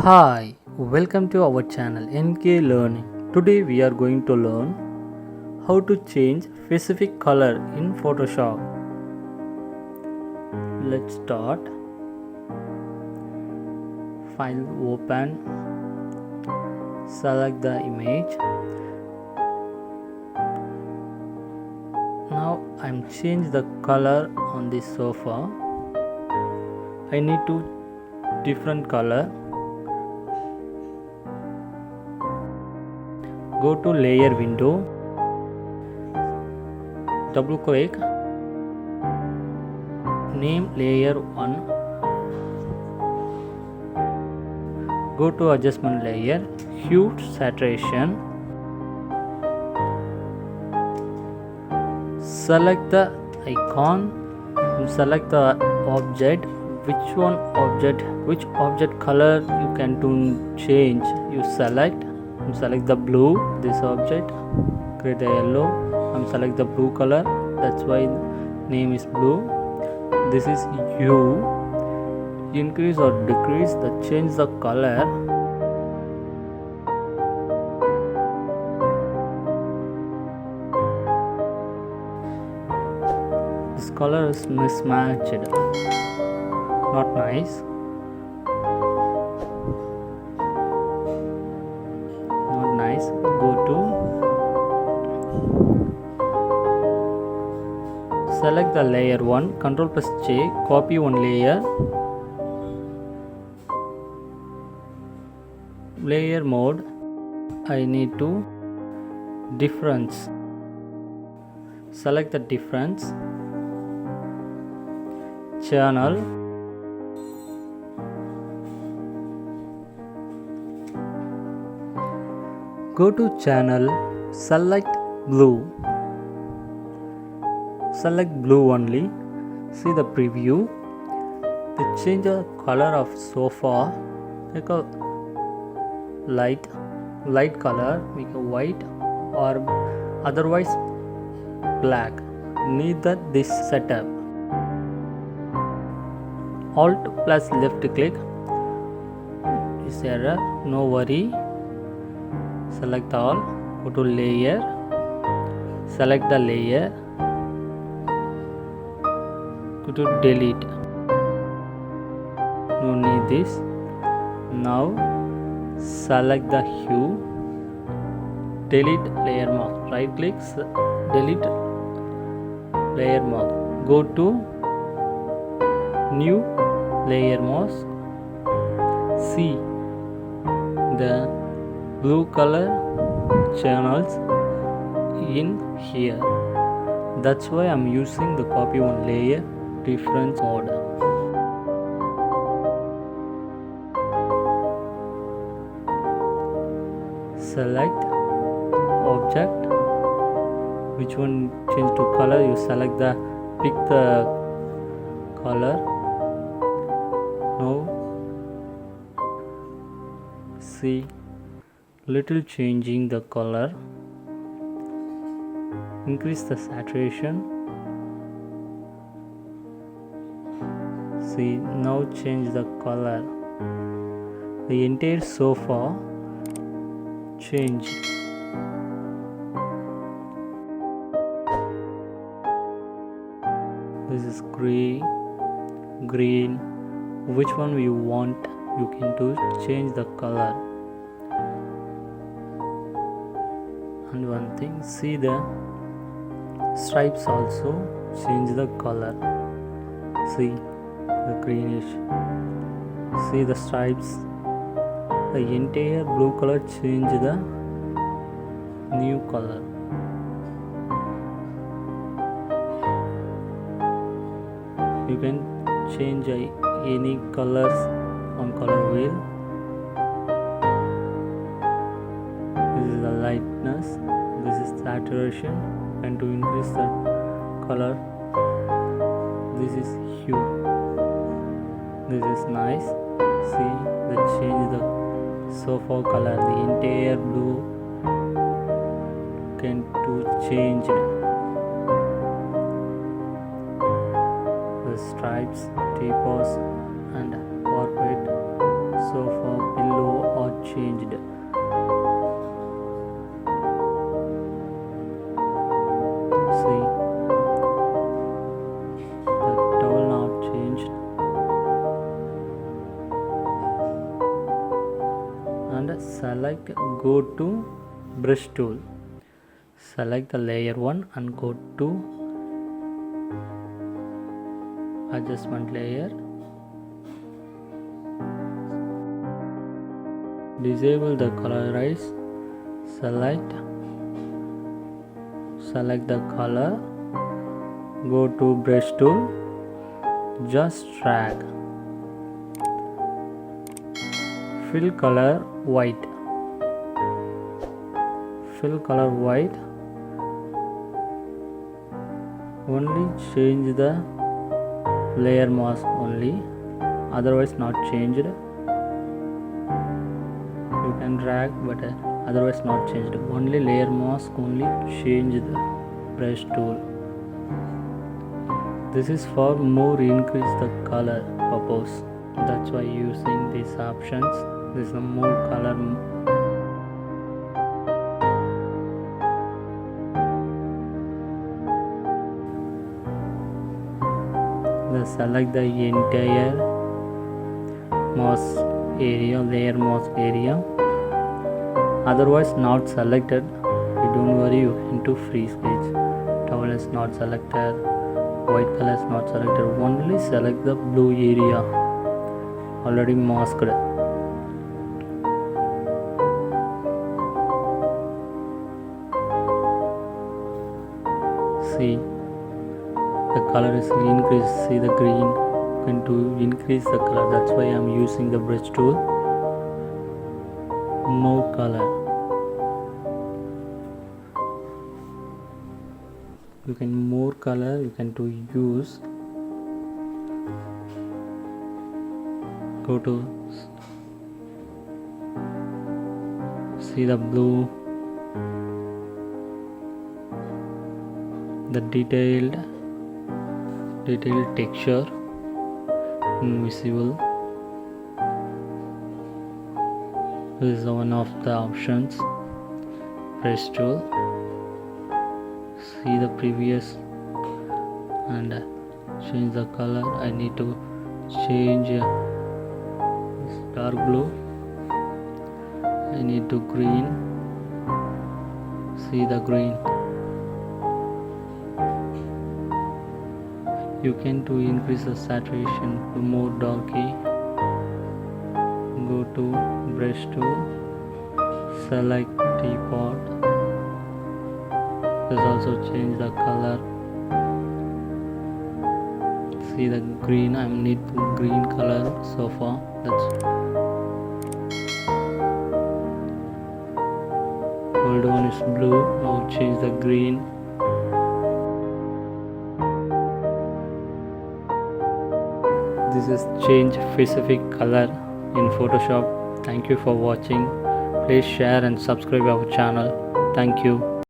Hi, welcome to our channel NK Learning. Today we are going to learn how to change specific color in Photoshop. Let's start. File open. Select the image. Now I'm change the color on this sofa. I need to different color. Go to layer window, double click, name layer 1, go to adjustment layer, hue saturation, select the icon, select the object, which object color you can change, you select the blue, this object, create the yellow, select the blue color, that's why name is blue. This is hue, increase or decrease, change the color. This color is mismatched, not nice. Go to select the layer 1, Ctrl plus J, copy one layer, layer mode, I need to difference, select the difference, channel, go to channel, select blue only, see the preview, change the color of sofa, make a light color, make a white or otherwise black. Need this setup. Alt plus left click is error, no worry. Select all, go to layer, select the layer, go to delete, no need this. Now select the hue, delete layer mask, right click, delete layer mask, go to new layer mask, see the blue color channels in here, that's why I'm using the copy one layer difference mode. Select object, which one change to color, you select the pick the color. Now see little changing the color, increase the saturation, see now change the color, the entire sofa change. This is gray, green, which one you want, you can change the color. And one thing, see the stripes also change the color, see the greenish, see the stripes, the entire blue color change the new color. You can change any colors on color wheel. This is the lightness, this is saturation, and to increase the color, this is hue, this is nice. See the change the sofa color, the entire blue can change the stripes, T-pose and carpet, sofa, pillow, changed. See, the towel now changed. And select go to brush tool. Select the layer 1 and go to adjustment layer. Disable the colorize. Select the color. Go to brush tool. Just drag. Fill color white. Fill color white. Only change the layer mask only, otherwise not changed. You can drag but otherwise not changed. Only layer mask only change the brush tool. This is for more increase the color purpose. That's why using these options. This is the more color. Select the entire mask area, layer mask area, otherwise not selected. You don't worry, you into freeze page. Towel is not selected, white color is not selected. Only select the blue area already masked. See, the color is increased. See the green. Going to increase the color. That's why I'm using the brush tool. More color. You can more color. You can to use. Go to see the blue. The detailed texture invisible. This is one of the options. Brush tool. See the previous and change the color. I need to change dark blue. I need to green. See the green. You can to increase the saturation to more darky. Go to brush tool. Select teapot. This also change the color. See the green. I need green color so far. That's old one is blue. Now change the green. This is change specific color in Photoshop. Thank you for watching. Please share and subscribe our channel. Thank you.